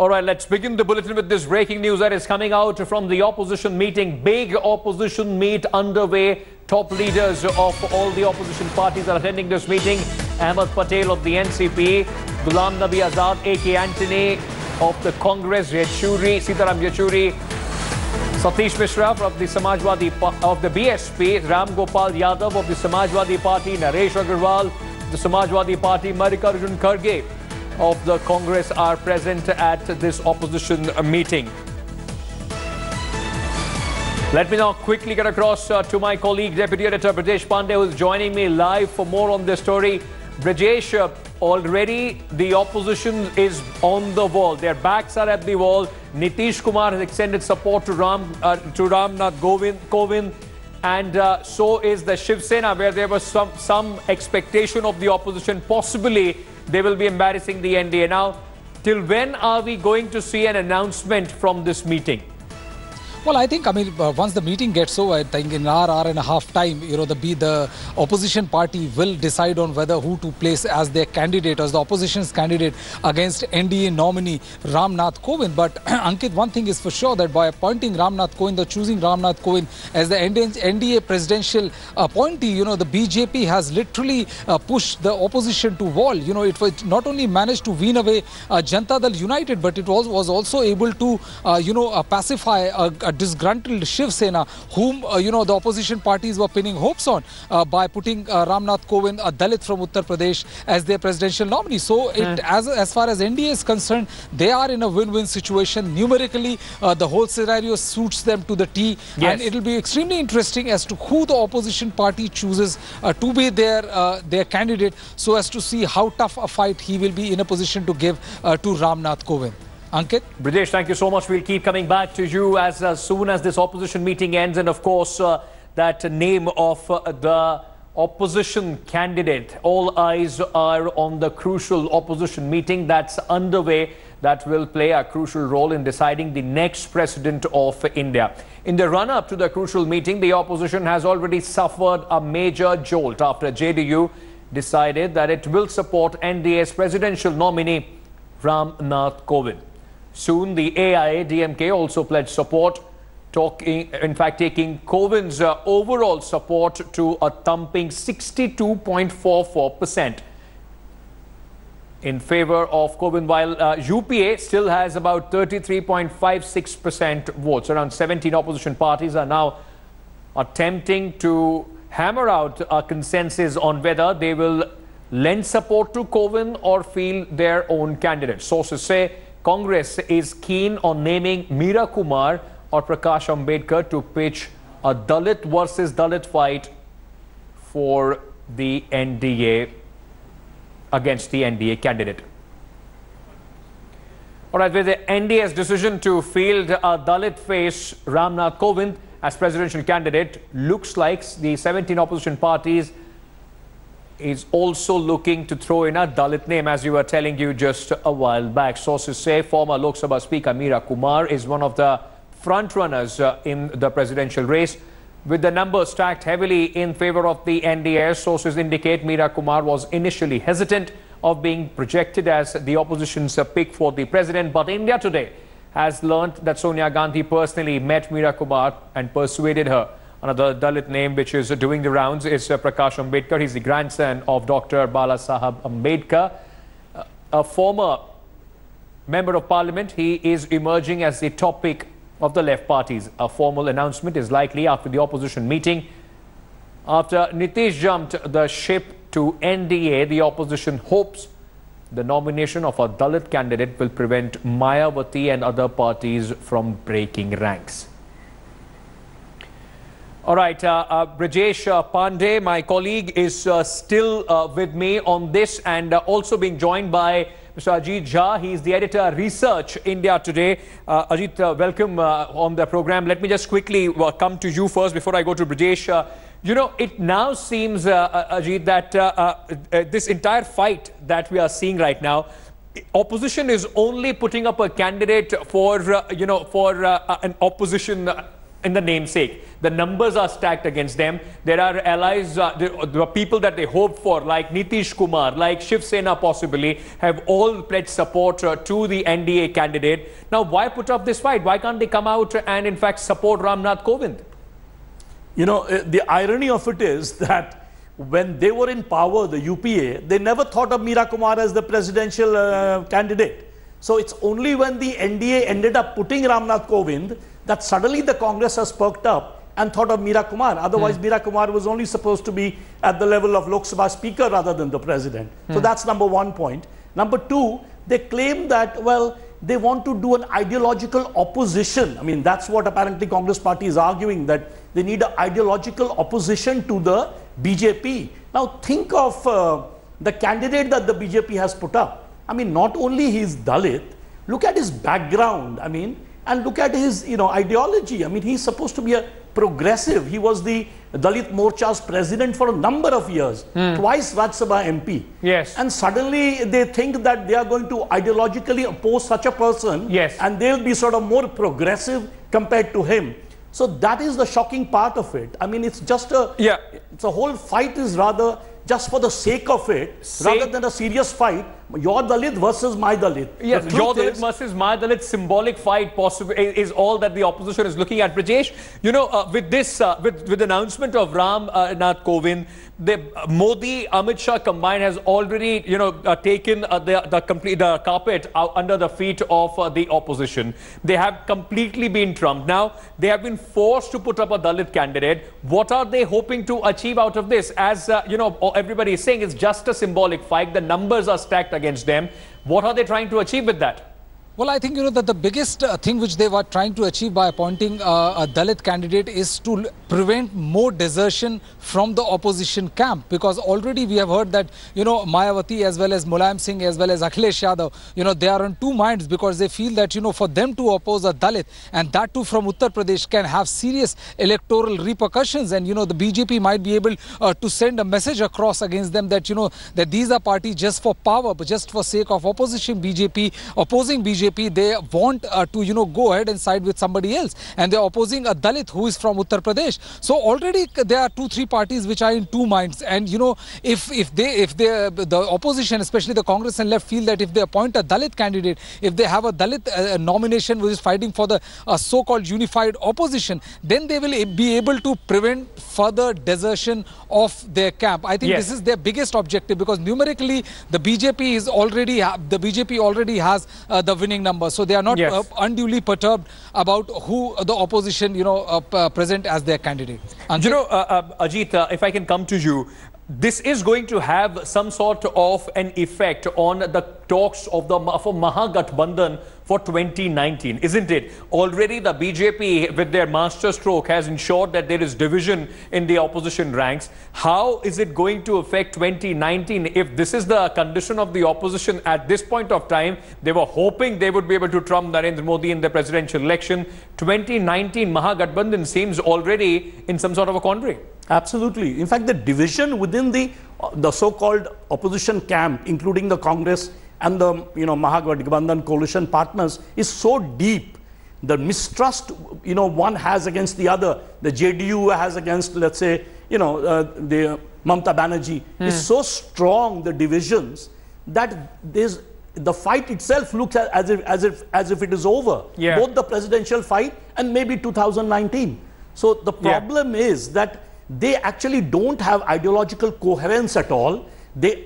All right, let's begin the bulletin with this breaking news that is coming out from the opposition meeting. Big opposition meet underway. Top leaders of all the opposition parties are attending this meeting. Ahmed Patel of the NCP, Ghulam Nabi Azad, A.K. Antony of the Congress, Sitaram Yechuri, Satish Mishra of the Samajwadi of the BSP, Ram Gopal Yadav of the Samajwadi Party, Naresh Agarwal of the Samajwadi Party, Mallikarjun Kharge of the Congress are present at this opposition meeting. Let me now quickly get across to my colleague, Deputy Editor Brajesh Pandey, who is joining me live for more on this story. Brajesh, already the opposition is on the wall. Their backs are at the wall. Nitish Kumar has extended support to Ramnath Kovind, and so is the Shiv Sena, where there was some expectation of the opposition. Possibly they will be embarrassing the NDA. Now, till when are we going to see an announcement from this meeting? Well, I think, once the meeting gets over, I think in an hour and a half time, the opposition party will decide on whether who to place as their candidate, as the opposition's candidate against NDA nominee Ramnath Kovind. But Ankit, one thing is for sure, that by appointing Ramnath Kovind or choosing Ramnath Kovind as the NDA presidential appointee, the BJP has literally pushed the opposition to wall. It not only managed to wean away Janata Dal United, but it was also able to, pacify a disgruntled Shiv Sena, whom the opposition parties were pinning hopes on by putting Ramnath Kovind, a Dalit from Uttar Pradesh, as their presidential nominee. So, as far as NDA is concerned, they are in a win-win situation. Numerically, the whole scenario suits them to the T, and it will be extremely interesting as to who the opposition party chooses to be their candidate, so as to see how tough a fight he will be in a position to give to Ramnath Kovind. Ankit? Brajesh, thank you so much. We'll keep coming back to you as soon as this opposition meeting ends. And of course, that name of the opposition candidate. All eyes are on the crucial opposition meeting that's underway, that will play a crucial role in deciding the next president of India. In the run-up to the crucial meeting, the opposition has already suffered a major jolt after JDU decided that it will support NDA's presidential nominee Ramnath Kovind. Soon, the AIADMK also pledged support, taking Kovind's overall support to a thumping 62.44% in favor of Kovind, while UPA still has about 33.56% votes. Around 17 opposition parties are now attempting to hammer out a consensus on whether they will lend support to Kovind or field their own candidate. Sources say Congress is keen on naming Meera Kumar or Prakash Ambedkar to pitch a Dalit versus Dalit fight for the NDA against the NDA candidate. All right, with the NDA's decision to field a Dalit face Ramnath Kovind as presidential candidate, looks like the 17 opposition parties is also looking to throw in a Dalit name, as we were telling you just a while back. Sources say former Lok Sabha Speaker Meera Kumar is one of the front runners in the presidential race. With the numbers stacked heavily in favor of the NDA, sources indicate Meera Kumar was initially hesitant of being projected as the opposition's pick for the president. But India Today has learnt that Sonia Gandhi personally met Meera Kumar and persuaded her. Another Dalit name which is doing the rounds is Prakash Ambedkar. He's the grandson of Dr. Bala Sahab Ambedkar, a former member of parliament. He is emerging as the top pick of the left parties. A formal announcement is likely after the opposition meeting. After Nitish jumped the ship to NDA, the opposition hopes the nomination of a Dalit candidate will prevent Mayawati and other parties from breaking ranks. All right, Brajesh Pandey, my colleague, is still with me on this, and also being joined by Mr. Ajit Jha. He is the editor, Research India Today. Ajit, welcome on the program. Let me just quickly come to you first before I go to Brajesh. It now seems, Ajit, that this entire fight that we are seeing right now, opposition is only putting up a candidate for, an opposition in the namesake. The numbers are stacked against them. There are allies, the people that they hope for, like Nitish Kumar, like Shiv Sena possibly, have all pledged support to the NDA candidate. Now, why put up this fight? Why can't they come out and, in fact, support Ramnath Kovind? You know, the irony of it is that when they were in power, the UPA, they never thought of Meera Kumar as the presidential candidate. So it's only when the NDA ended up putting Ramnath Kovind that suddenly the Congress has perked up and thought of Meera Kumar. Otherwise, Meera Kumar was only supposed to be at the level of Lok Sabha Speaker rather than the President. So that's number one point. Number two, they claim that, well, they want to do an ideological opposition. I mean, that's what apparently Congress party is arguing, that they need an ideological opposition to the BJP. Now, think of the candidate that the BJP has put up. I mean, not only he is Dalit, look at his background, I mean, and look at his, ideology. I mean, he's supposed to be a progressive. He was the Dalit Morcha's president for a number of years, twice Rajya Sabha MP. Yes. And suddenly they think that they are going to ideologically oppose such a person, yes, and they'll be sort of more progressive compared to him. So that is the shocking part of it. I mean, it's just a, it's a whole fight is rather just for the sake of it, rather than a serious fight. Your Dalit versus my Dalit. Yes, your Dalit versus my Dalit symbolic fight possible is all that the opposition is looking at. Brajesh, with this, with the announcement of Ramnath Kovind, the Modi, Amit Shah combined has already, taken the carpet out under the feet of the opposition. They have completely been trumped. Now, they have been forced to put up a Dalit candidate. What are they hoping to achieve out of this? As, everybody is saying it's just a symbolic fight. The numbers are stacked against them. What are they trying to achieve with that? Well, I think, that the biggest thing which they were trying to achieve by appointing a Dalit candidate is to prevent more desertion from the opposition camp. Because already we have heard that, Mayawati as well as Mulayam Singh as well as Akhilesh Yadav, they are on two minds, because they feel that, for them to oppose a Dalit, and that too from Uttar Pradesh, can have serious electoral repercussions. And, the BJP might be able to send a message across against them that, that these are parties just for power, but just for sake of opposing BJP, they want to, go ahead and side with somebody else. And they're opposing a Dalit who is from Uttar Pradesh. So already there are 2-3 parties which are in two minds. And, if the opposition, especially the Congress and left, feel that if they appoint a Dalit candidate, if they have a Dalit nomination which is fighting for the so-called unified opposition, then they will be able to prevent further desertion of their camp. I think this is their biggest objective, because numerically the BJP is already has the winning number, so they are not unduly perturbed about who the opposition present as their candidate. Ajit, if I can come to you, this is going to have some sort of an effect on the talks of the Mahagathbandhan for 2019, isn't it? Already the BJP, with their master stroke, has ensured that there is division in the opposition ranks. How is it going to affect 2019 if this is the condition of the opposition at this point of time? They were hoping they would be able to trump Narendra Modi in the presidential election. 2019 Mahagathbandhan seems already in some sort of a quandary. Absolutely. In fact, the division within the so-called opposition camp, including the Congress and the Mahagathbandhan coalition partners, is so deep. The mistrust one has against the other, the JDU has against, let's say, the Mamata Banerjee, is so strong, the divisions, that the fight itself looks as if it is over. Both the presidential fight and maybe 2019. So the problem is that they actually don't have ideological coherence at all.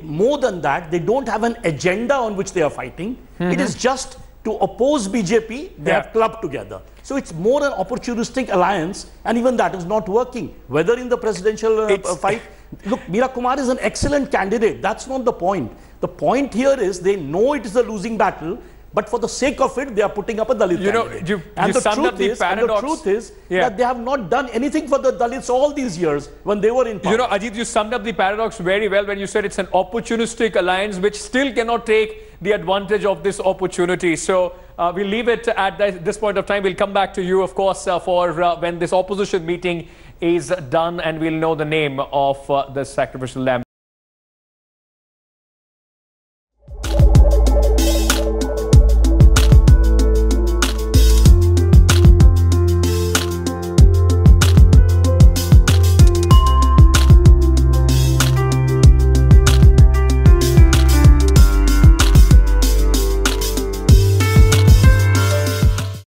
More than that, they don't have an agenda on which they are fighting. It is just to oppose BJP, they have clubbed together. So it's more an opportunistic alliance, and even that is not working. Whether in the presidential fight, look, Meera Kumar is an excellent candidate. That's not the point. The point here is they know it is a losing battle, but for the sake of it, they are putting up a Dalit candidate. And the truth is that they have not done anything for the Dalits all these years when they were in power. Ajit, you summed up the paradox very well when you said it's an opportunistic alliance which still cannot take the advantage of this opportunity. So we'll leave it at this point of time. We'll come back to you, of course, for when this opposition meeting is done, and we'll know the name of the sacrificial lamb.